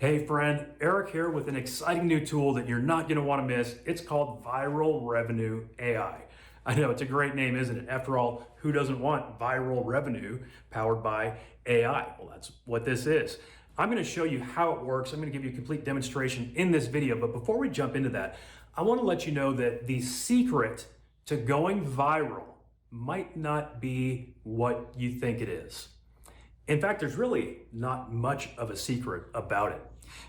Hey friend, Eric here with an exciting new tool that you're not going to want to miss. It's called Viral Revenue AI. I know it's a great name, isn't it? After all, who doesn't want viral revenue powered by AI? Well, that's what this is. I'm going to show you how it works. I'm going to give you a complete demonstration in this video. But before we jump into that, I want to let you know that the secret to going viral might not be what you think it is. In fact, there's really not much of a secret about it.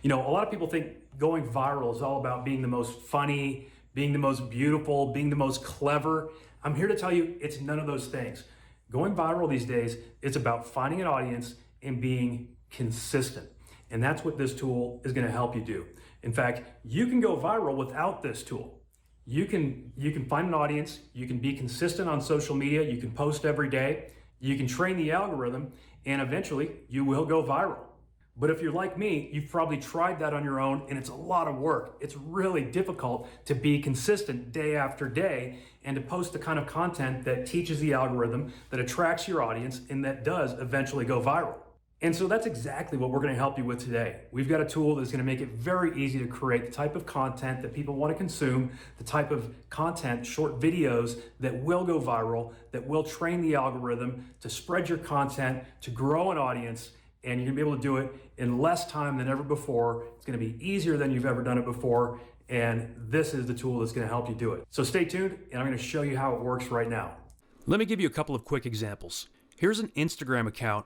You know, a lot of people think going viral is all about being the most funny, being the most beautiful, being the most clever. I'm here to tell you it's none of those things. Going viral these days, it's about finding an audience and being consistent. And that's what this tool is going to help you do. In fact, you can go viral without this tool. You can find an audience, you can be consistent on social media, you can post every day, you can train the algorithm, and eventually you will go viral. But if you're like me, you've probably tried that on your own and it's a lot of work. It's really difficult to be consistent day after day and to post the kind of content that teaches the algorithm, that attracts your audience, and that does eventually go viral. And so that's exactly what we're going to help you with today. We've got a tool that's going to make it very easy to create the type of content that people want to consume, the type of content, short videos that will go viral, that will train the algorithm to spread your content, to grow an audience, and you're going to be able to do it in less time than ever before. It's going to be easier than you've ever done it before, and this is the tool that's going to help you do it. So stay tuned, and I'm going to show you how it works right now. Let me give you a couple of quick examples. Here's an Instagram account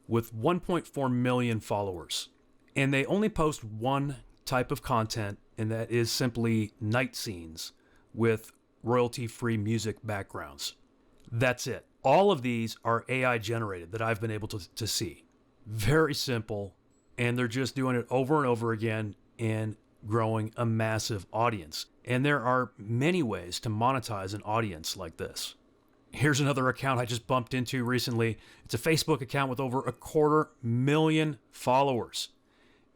with 1.4 million followers, and they only post one type of content, and that is simply night scenes with royalty-free music backgrounds. That's it. All of these are AI generated that I've been able to see. Very simple, and they're just doing it over and over again and growing a massive audience. And there are many ways to monetize an audience like this. Here's another account I just bumped into recently. It's a Facebook account with over 250,000 followers.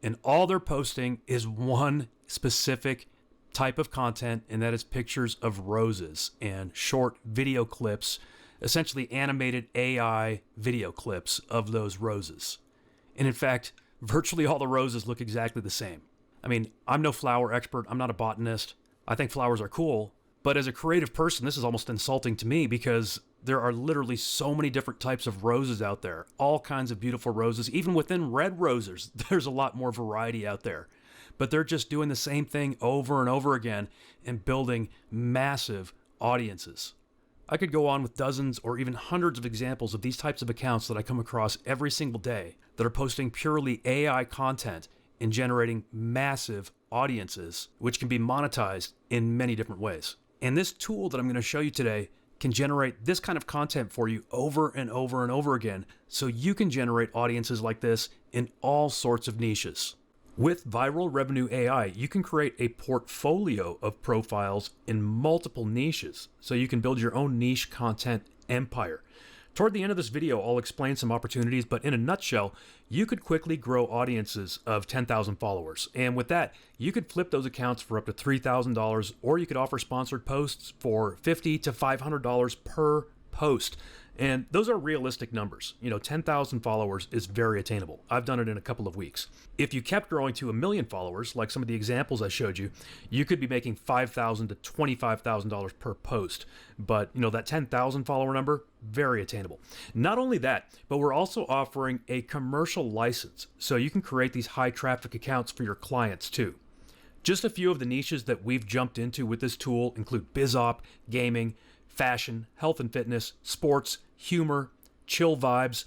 And all they're posting is one specific type of content, and that is pictures of roses and short video clips, essentially animated AI video clips of those roses. And in fact, virtually all the roses look exactly the same. I mean, I'm no flower expert. I'm not a botanist. I think flowers are cool. But as a creative person, this is almost insulting to me because there are literally so many different types of roses out there, all kinds of beautiful roses. Even within red roses, there's a lot more variety out there. But they're just doing the same thing over and over again and building massive audiences. I could go on with dozens or even hundreds of examples of these types of accounts that I come across every single day that are posting purely AI content and generating massive audiences, which can be monetized in many different ways. And this tool that I'm going to show you today can generate this kind of content for you over and over and over again, so you can generate audiences like this in all sorts of niches. With Viral Revenue AI, you can create a portfolio of profiles in multiple niches, so you can build your own niche content empire. Toward the end of this video, I'll explain some opportunities, but in a nutshell, you could quickly grow audiences of 10,000 followers. And with that, you could flip those accounts for up to $3,000, or you could offer sponsored posts for $50 to $500 per post. And those are realistic numbers. You know, 10,000 followers is very attainable. I've done it in a couple of weeks. If you kept growing to 1 million followers, like some of the examples I showed you, you could be making $5,000 to $25,000 per post. But, you know, that 10,000 follower number, very attainable. Not only that, but we're also offering a commercial license, so you can create these high traffic accounts for your clients too. Just a few of the niches that we've jumped into with this tool include BizOp, gaming, fashion, health and fitness, sports, humor, chill vibes.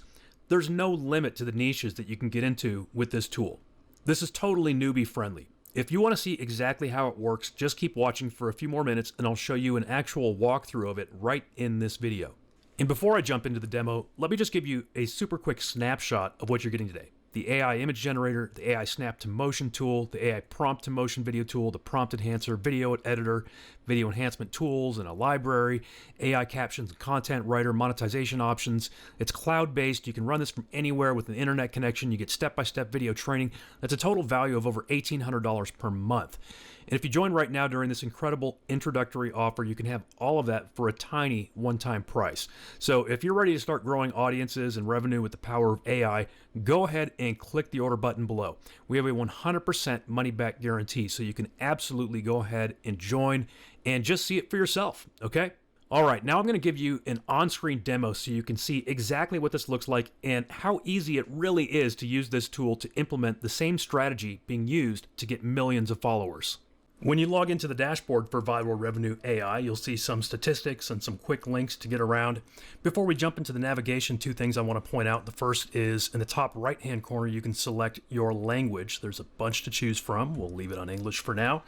There's no limit to the niches that you can get into with this tool. This is totally newbie friendly. If you want to see exactly how it works, just keep watching for a few more minutes and I'll show you an actual walkthrough of it right in this video. And before I jump into the demo, let me just give you a super quick snapshot of what you're getting today. The AI image generator, the AI snap to motion tool, the AI prompt to motion video tool, the prompt enhancer, video editor, video enhancement tools, and a library, AI captions and content writer, monetization options. It's cloud-based. You can run this from anywhere with an internet connection. You get step-by-step video training. That's a total value of over $1,800 per month. And if you join right now during this incredible introductory offer, you can have all of that for a tiny one-time price. So if you're ready to start growing audiences and revenue with the power of AI, go ahead and click the order button below. We have a 100% money back guarantee, so you can absolutely go ahead and join and just see it for yourself, okay? All right, now I'm going to give you an on-screen demo so you can see exactly what this looks like and how easy it really is to use this tool to implement the same strategy being used to get millions of followers. When you log into the dashboard for Viral Revenue AI, you'll see some statistics and some quick links to get around. Before we jump into the navigation, two things I want to point out. The first is in the top right-hand corner, you can select your language. There's a bunch to choose from. We'll leave it on English for now.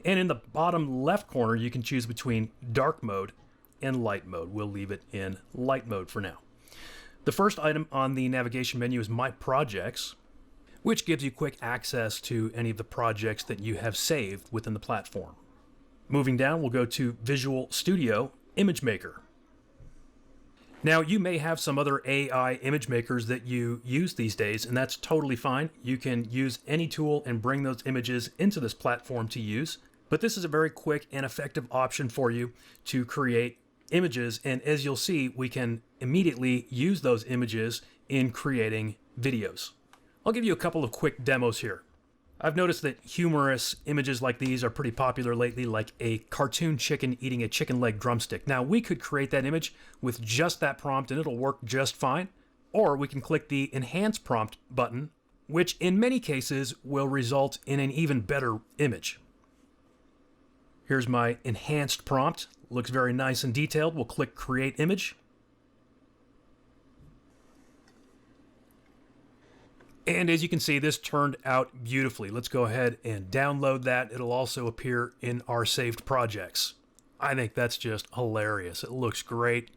And in the bottom left corner, you can choose between dark mode and light mode. We'll leave it in light mode for now. The first item on the navigation menu is My Projects, which gives you quick access to any of the projects that you have saved within the platform. Moving down, we'll go to Visual Studio Image Maker. Now, you may have some other AI image makers that you use these days, and that's totally fine. You can use any tool and bring those images into this platform to use, but this is a very quick and effective option for you to create images, and as you'll see, we can immediately use those images in creating videos. I'll give you a couple of quick demos here. I've noticed that humorous images like these are pretty popular lately, like a cartoon chicken eating a chicken leg drumstick. Now, we could create that image with just that prompt and it'll work just fine. Or we can click the Enhance Prompt button, which in many cases will result in an even better image. Here's my enhanced prompt. Looks very nice and detailed. We'll click Create Image. And as you can see, this turned out beautifully. Let's go ahead and download that. It'll also appear in our saved projects. I think that's just hilarious. It looks great.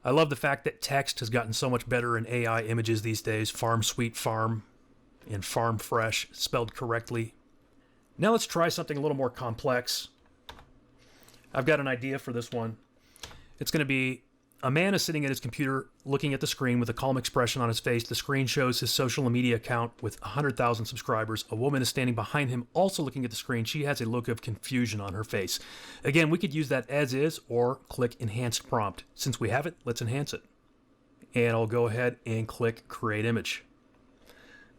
I love the fact that text has gotten so much better in AI images these days. Farm Sweet Farm and Farm Fresh spelled correctly. Now let's try something a little more complex. I've got an idea for this one. It's going to be a man is sitting at his computer looking at the screen with a calm expression on his face. The screen shows his social media account with 100,000 subscribers. A woman is standing behind him also looking at the screen. She has a look of confusion on her face. Again, we could use that as is or click Enhanced Prompt. Since we have it, let's enhance it. And I'll go ahead and click Create Image.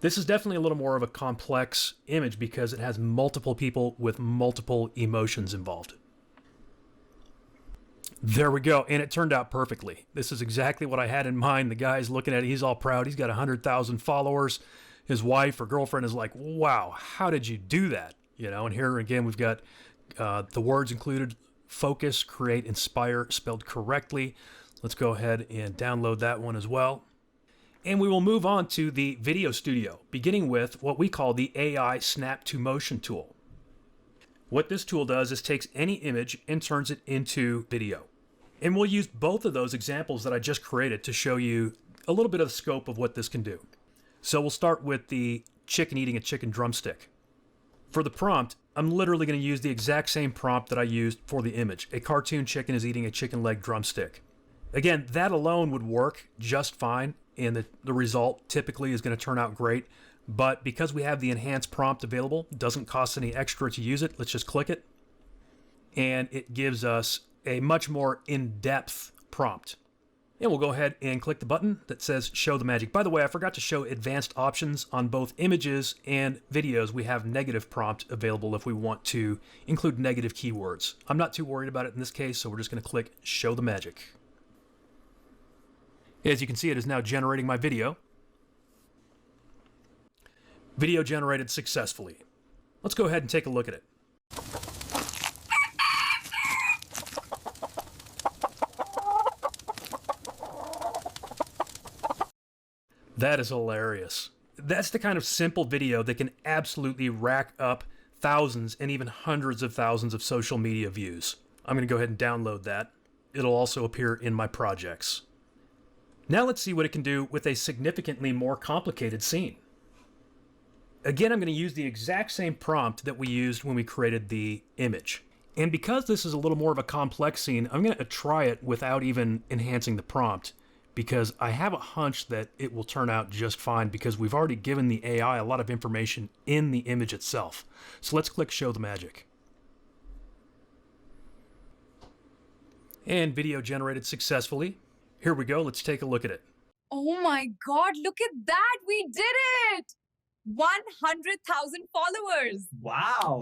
This is definitely a little more of a complex image because it has multiple people with multiple emotions involved. There we go, and it turned out perfectly. This is exactly what I had in mind. The guy's looking at it, he's all proud. He's got 100,000 followers. His wife or girlfriend is like, wow, how did you do that? You know, and here again, we've got the words included: focus, create, inspire, spelled correctly. Let's go ahead and download that one as well. And we will move on to the video studio, beginning with what we call the AI Snap to Motion tool. What this tool does is takes any image and turns it into video. And we'll use both of those examples that I just created to show you a little bit of the scope of what this can do. So we'll start with the chicken eating a chicken drumstick. For the prompt, I'm literally going to use the exact same prompt that I used for the image. A cartoon chicken is eating a chicken leg drumstick. Again, that alone would work just fine, and the result typically is going to turn out great. But because we have the enhanced prompt available, it doesn't cost any extra to use it. Let's just click it. And it gives us a much more in-depth prompt. And we'll go ahead and click the button that says Show the Magic. By the way, I forgot to show advanced options on both images and videos. We have negative prompt available if we want to include negative keywords. I'm not too worried about it in this case, so we're just going to click Show the Magic. As you can see, it is now generating my video. Video generated successfully. Let's go ahead and take a look at it. That is hilarious. That's the kind of simple video that can absolutely rack up thousands and even hundreds of thousands of social media views. I'm going to go ahead and download that. It'll also appear in my projects. Now let's see what it can do with a significantly more complicated scene. Again, I'm going to use the exact same prompt that we used when we created the image. And because this is a little more of a complex scene, I'm going to try it without even enhancing the prompt, because I have a hunch that it will turn out just fine because we've already given the AI a lot of information in the image itself. So let's click Show the Magic. And video generated successfully. Here we go. Let's take a look at it. Oh my God, look at that. We did it. 100,000 followers. Wow.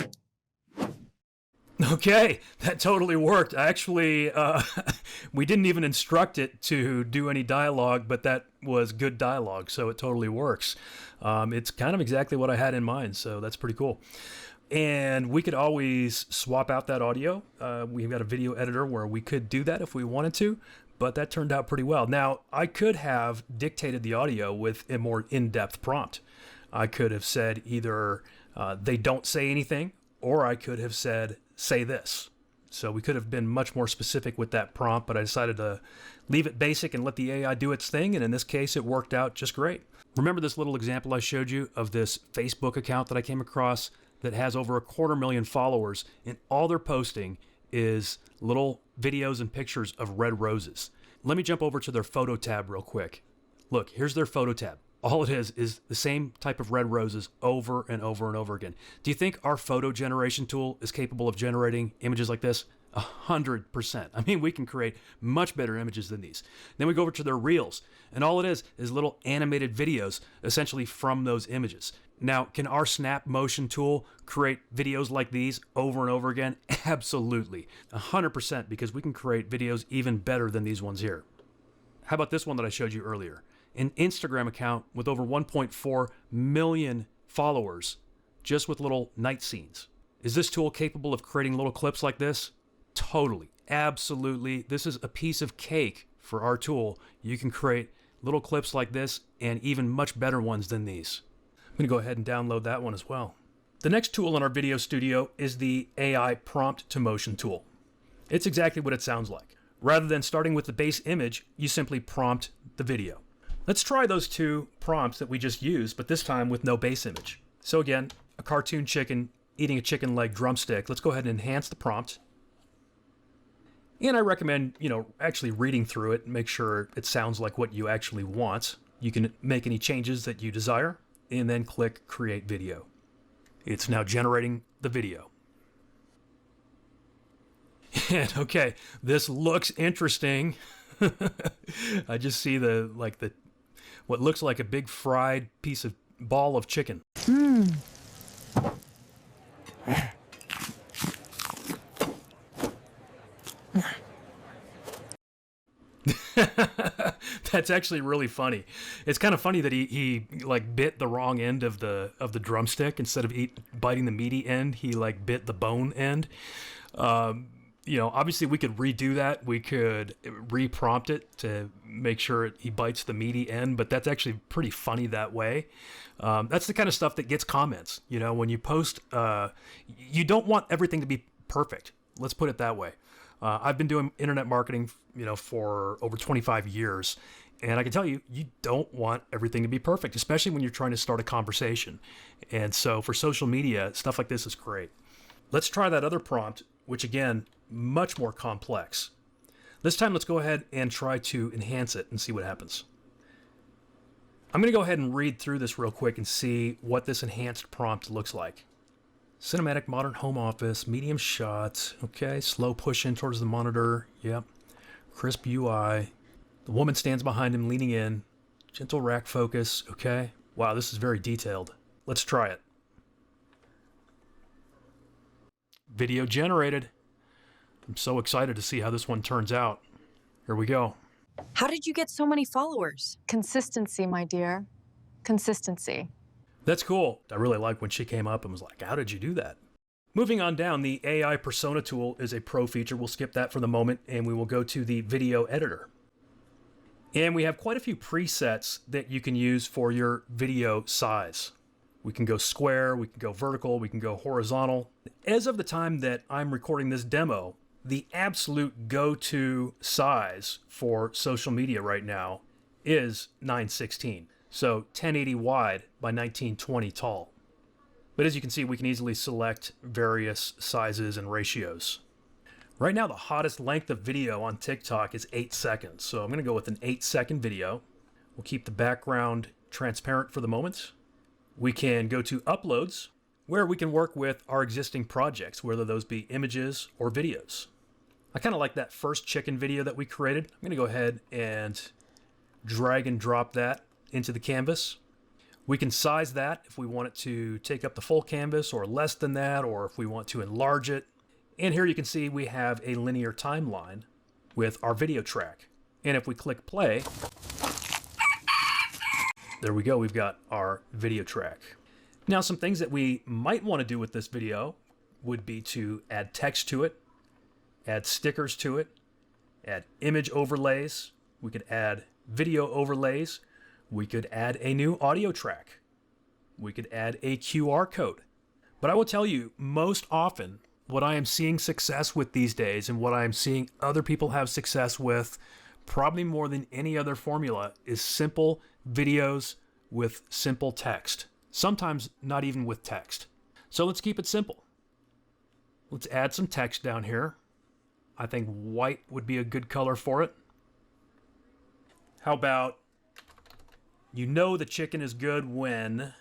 Okay, that totally worked. Actually, we didn't even instruct it to do any dialogue, but that was good dialogue, so it totally works. It's kind of exactly what I had in mind, so that's pretty cool. And we could always swap out that audio. We've got a video editor where we could do that if we wanted to, but that turned out pretty well. Now, I could have dictated the audio with a more in-depth prompt. I could have said either they don't say anything, or I could have said, say this. So we could have been much more specific with that prompt, but I decided to leave it basic and let the AI do its thing. And in this case, it worked out just great. Remember this little example I showed you of this Facebook account that I came across that has over 250,000 followers, and all they're posting is little videos and pictures of red roses. Let me jump over to their photo tab real quick. Look, here's their photo tab. All it is the same type of red roses over and over and over again. Do you think our photo generation tool is capable of generating images like this? 100%. I mean, we can create much better images than these. Then we go over to their reels, and all it is little animated videos essentially from those images. Now, can our snap motion tool create videos like these over and over again? Absolutely. 100%, because we can create videos even better than these ones here. How about this one that I showed you earlier? An Instagram account with over 1.4 million followers, just with little night scenes. Is this tool capable of creating little clips like this? Totally. Absolutely. This is a piece of cake for our tool. You can create little clips like this and even much better ones than these. I'm going to go ahead and download that one as well. The next tool in our video studio is the AI prompt to motion tool. It's exactly what it sounds like. Rather than starting with the base image, you simply prompt the video. Let's try those two prompts that we just used, but this time with no base image. So again, a cartoon chicken eating a chicken leg drumstick. Let's go ahead and enhance the prompt. And I recommend, actually reading through it and make sure it sounds like what you actually want. You can make any changes that you desire and then click Create Video. It's now generating the video. And okay, this looks interesting. I just see what looks like a big fried ball of chicken. That's actually really funny. It's kind of funny that he bit the wrong end of the drumstick. Instead of biting the meaty end, he bit the bone end. Obviously we could redo that. We could re-prompt it to make sure he bites the meaty end, but that's actually pretty funny that way. That's the kind of stuff that gets comments. When you post, you don't want everything to be perfect. Let's put it that way. I've been doing internet marketing, for over 25 years. And I can tell you, you don't want everything to be perfect, especially when you're trying to start a conversation. And so for social media, stuff like this is great. Let's try that other prompt, which again, much more complex. This time, let's go ahead and try to enhance it and see what happens. I'm going to go ahead and read through this real quick and see what this enhanced prompt looks like. Cinematic modern home office, medium shots. Okay, slow push in towards the monitor. Yep. Crisp UI. The woman stands behind him, leaning in. Gentle rack focus. Okay. Wow, this is very detailed. Let's try it. Video generated. I'm so excited to see how this one turns out. Here we go. How did you get so many followers? Consistency, my dear. Consistency. That's cool. I really like when she came up and was like, how did you do that? Moving on down, the AI persona tool is a pro feature. We'll skip that for the moment and we will go to the video editor. And we have quite a few presets that you can use for your video size. We can go square, we can go vertical, we can go horizontal. As of the time that I'm recording this demo, the absolute go-to size for social media right now is 916. So 1080 wide by 1920 tall. But as you can see, we can easily select various sizes and ratios. Right now, the hottest length of video on TikTok is 8 seconds. So I'm going to go with an 8-second video. We'll keep the background transparent for the moment. We can go to uploads, where we can work with our existing projects, whether those be images or videos. I kind of like that first chicken video that we created. I'm going to go ahead and drag and drop that into the canvas. We can size that if we want it to take up the full canvas or less than that, or if we want to enlarge it. And here you can see we have a linear timeline with our video track. And if we click play, there we go, we've got our video track. Now, some things that we might want to do with this video would be to add text to it, add stickers to it, add image overlays. We could add video overlays. We could add a new audio track. We could add a QR code. But I will tell you, most often, what I am seeing success with these days and what I am seeing other people have success with, probably more than any other formula, is simple videos with simple text. Sometimes not even with text. So let's keep it simple. Let's add some text down here. I think white would be a good color for it. How about, you know the chicken is good when,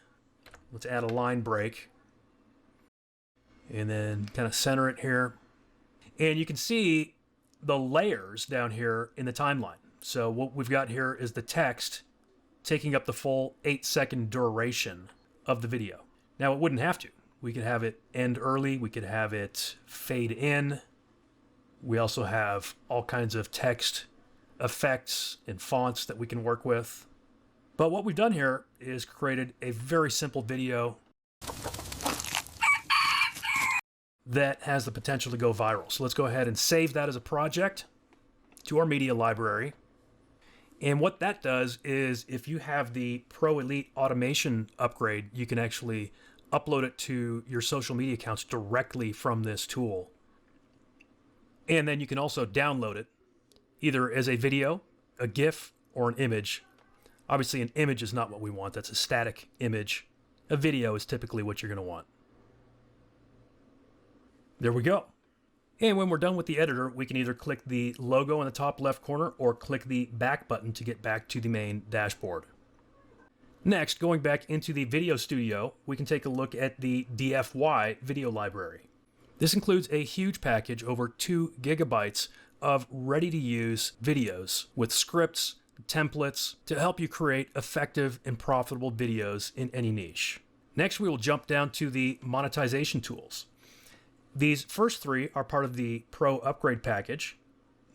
let's add a line break. And then kind of center it here. And you can see the layers down here in the timeline. So what we've got here is the text taking up the full 8-second duration of the video. Now it wouldn't have to. We could have it end early. We could have it fade in. We also have all kinds of text effects and fonts that we can work with. But what we've done here is created a very simple video that has the potential to go viral. So let's go ahead and save that as a project to our media library. And what that does is if you have the Pro Elite automation upgrade, you can actually upload it to your social media accounts directly from this tool. And then you can also download it either as a video, a GIF, or an image. Obviously, an image is not what we want. That's a static image. A video is typically what you're going to want. There we go. And when we're done with the editor, we can either click the logo in the top left corner or click the back button to get back to the main dashboard. Next, going back into the video studio, we can take a look at the DFY video library. This includes a huge package, over 2 gigabytes of ready-to-use videos with scripts, templates to help you create effective and profitable videos in any niche. Next, we will jump down to the monetization tools. These first 3 are part of the Pro upgrade package,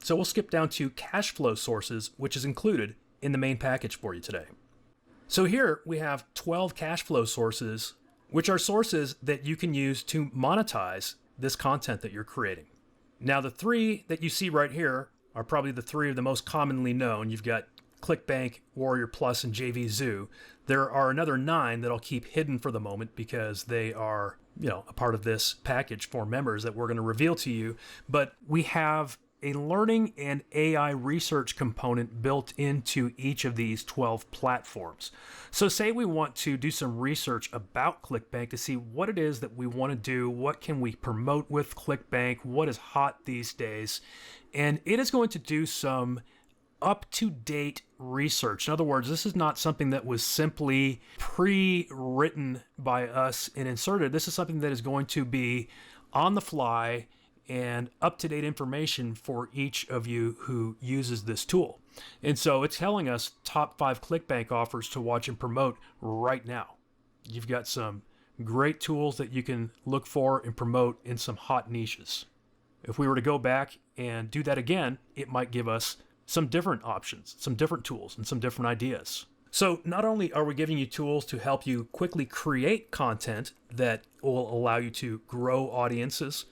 so we'll skip down to cash flow sources, which is included in the main package for you today. So here we have 12 cash flow sources, which are sources that you can use to monetize this content that you're creating. Now, the 3 that you see right here are probably the 3 of the most commonly known. You've got ClickBank, Warrior Plus, and JVZoo. There are another 9 that I'll keep hidden for the moment because they are, a part of this package for members that we're going to reveal to you. But we have a learning and AI research component built into each of these 12 platforms. So say we want to do some research about ClickBank to see what it is that we want to do, what can we promote with ClickBank, what is hot these days, and it is going to do some up-to-date research. In other words, this is not something that was simply pre-written by us and inserted. This is something that is going to be on the fly and up-to-date information for each of you who uses this tool. And so it's telling us top 5 ClickBank offers to watch and promote right now. You've got some great tools that you can look for and promote in some hot niches. If we were to go back and do that again, it might give us some different options, some different tools, and some different ideas. So not only are we giving you tools to help you quickly create content that will allow you to grow audiences,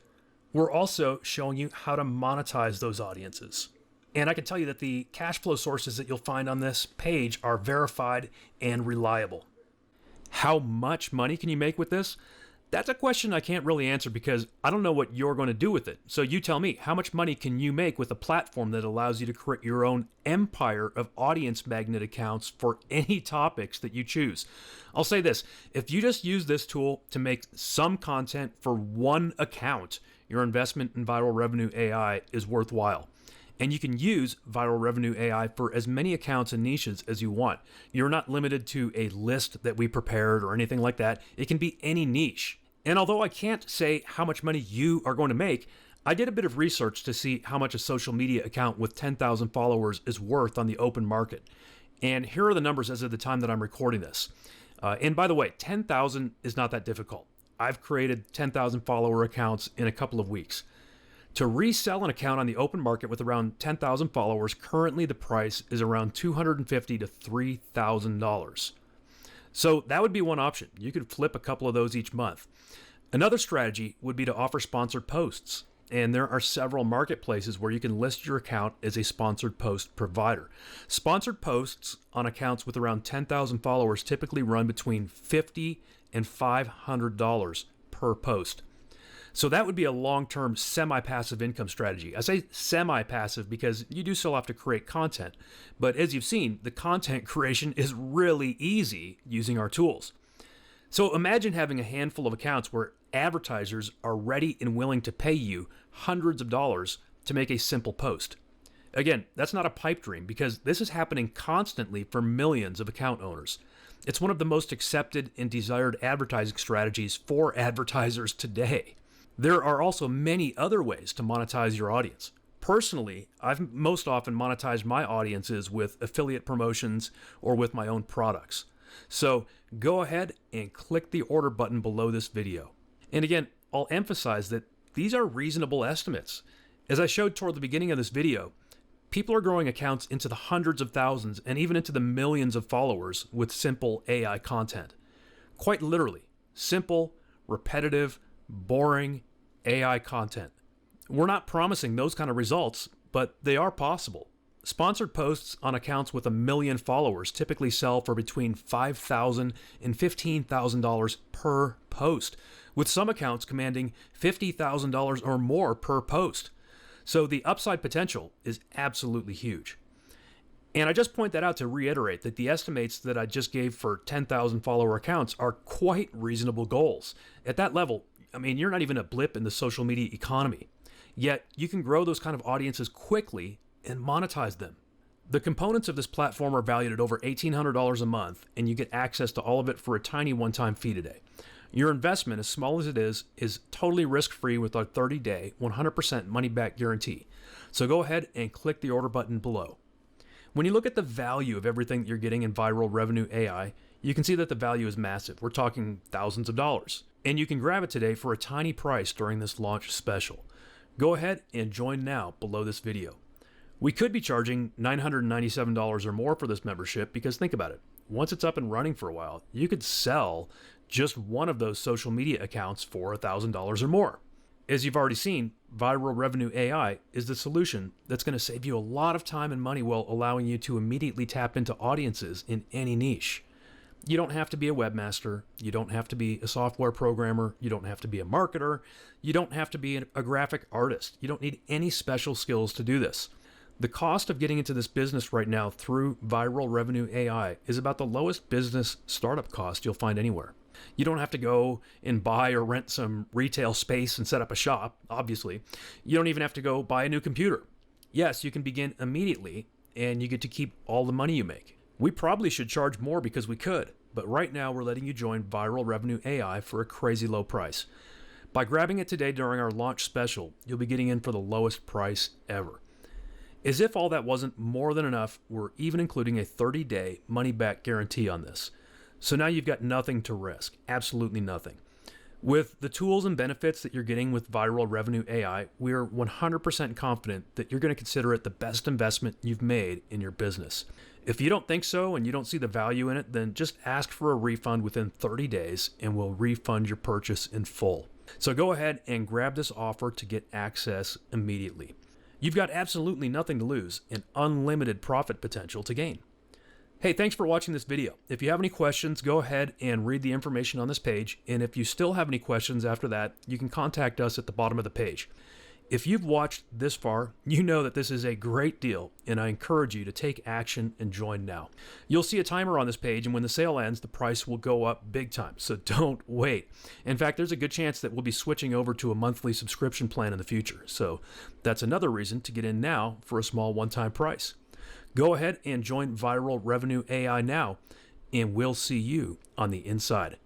we're also showing you how to monetize those audiences. And I can tell you that the cash flow sources that you'll find on this page are verified and reliable. How much money can you make with this? That's a question I can't really answer because I don't know what you're going to do with it. So you tell me, how much money can you make with a platform that allows you to create your own empire of audience magnet accounts for any topics that you choose? I'll say this, if you just use this tool to make some content for one account, your investment in Viral Revenue AI is worthwhile. And you can use Viral Revenue AI for as many accounts and niches as you want. You're not limited to a list that we prepared or anything like that. It can be any niche. And although I can't say how much money you are going to make, I did a bit of research to see how much a social media account with 10,000 followers is worth on the open market. And here are the numbers as of the time that I'm recording this. And by the way, 10,000 is not that difficult. I've created 10,000 follower accounts in a couple of weeks. To resell an account on the open market with around 10,000 followers, currently the price is around $250 to $3,000. So that would be one option. You could flip a couple of those each month. Another strategy would be to offer sponsored posts. And there are several marketplaces where you can list your account as a sponsored post provider. Sponsored posts on accounts with around 10,000 followers typically run between $50 and $500 per post. So that would be a long-term semi-passive income strategy. I say semi-passive because you do still have to create content. But as you've seen, the content creation is really easy using our tools. So imagine having a handful of accounts where advertisers are ready and willing to pay you hundreds of dollars to make a simple post. Again, that's not a pipe dream because this is happening constantly for millions of account owners. It's one of the most accepted and desired advertising strategies for advertisers today. There are also many other ways to monetize your audience. Personally, I've most often monetized my audiences with affiliate promotions or with my own products. So go ahead and click the order button below this video. And again, I'll emphasize that these are reasonable estimates. As I showed toward the beginning of this video, people are growing accounts into the hundreds of thousands and even into the millions of followers with simple AI content. Quite literally, simple, repetitive, boring AI content. We're not promising those kind of results, but they are possible. Sponsored posts on accounts with 1 million followers typically sell for between $5,000 and $15,000 per post, with some accounts commanding $50,000 or more per post. So the upside potential is absolutely huge. And I just point that out to reiterate that the estimates that I just gave for 10,000 follower accounts are quite reasonable goals. At that level, you're not even a blip in the social media economy. Yet you can grow those kind of audiences quickly and monetize them. The components of this platform are valued at over $1,800 a month, and you get access to all of it for a tiny one-time fee today. Your investment, as small as it is totally risk-free with our 30-day, 100% money-back guarantee. So go ahead and click the order button below. When you look at the value of everything that you're getting in Viral Revenue AI, you can see that the value is massive. We're talking thousands of dollars. And you can grab it today for a tiny price during this launch special. Go ahead and join now below this video. We could be charging $997 or more for this membership because think about it. Once it's up and running for a while, you could sell just one of those social media accounts for $1,000 or more. As you've already seen, Viral Revenue AI is the solution that's going to save you a lot of time and money while allowing you to immediately tap into audiences in any niche. You don't have to be a webmaster. You don't have to be a software programmer. You don't have to be a marketer. You don't have to be a graphic artist. You don't need any special skills to do this. The cost of getting into this business right now through Viral Revenue AI is about the lowest business startup cost you'll find anywhere. You don't have to go and buy or rent some retail space and set up a shop, obviously. You don't even have to go buy a new computer. Yes, you can begin immediately, and you get to keep all the money you make. We probably should charge more because we could, but right now we're letting you join Viral Revenue AI for a crazy low price. By grabbing it today during our launch special, you'll be getting in for the lowest price ever. As if all that wasn't more than enough, we're even including a 30-day money-back guarantee on this. So now you've got nothing to risk, absolutely nothing. With the tools and benefits that you're getting with Viral Revenue AI, we're 100% confident that you're going to consider it the best investment you've made in your business. If you don't think so and you don't see the value in it, then just ask for a refund within 30 days and we'll refund your purchase in full. So go ahead and grab this offer to get access immediately. You've got absolutely nothing to lose and unlimited profit potential to gain. Hey, thanks for watching this video. If you have any questions, go ahead and read the information on this page. And if you still have any questions after that, you can contact us at the bottom of the page. If you've watched this far, you know that this is a great deal, and I encourage you to take action and join now. You'll see a timer on this page, and when the sale ends, the price will go up big time, so don't wait. In fact, there's a good chance that we'll be switching over to a monthly subscription plan in the future, so that's another reason to get in now for a small one-time price. Go ahead and join Viral Revenue AI now, and we'll see you on the inside.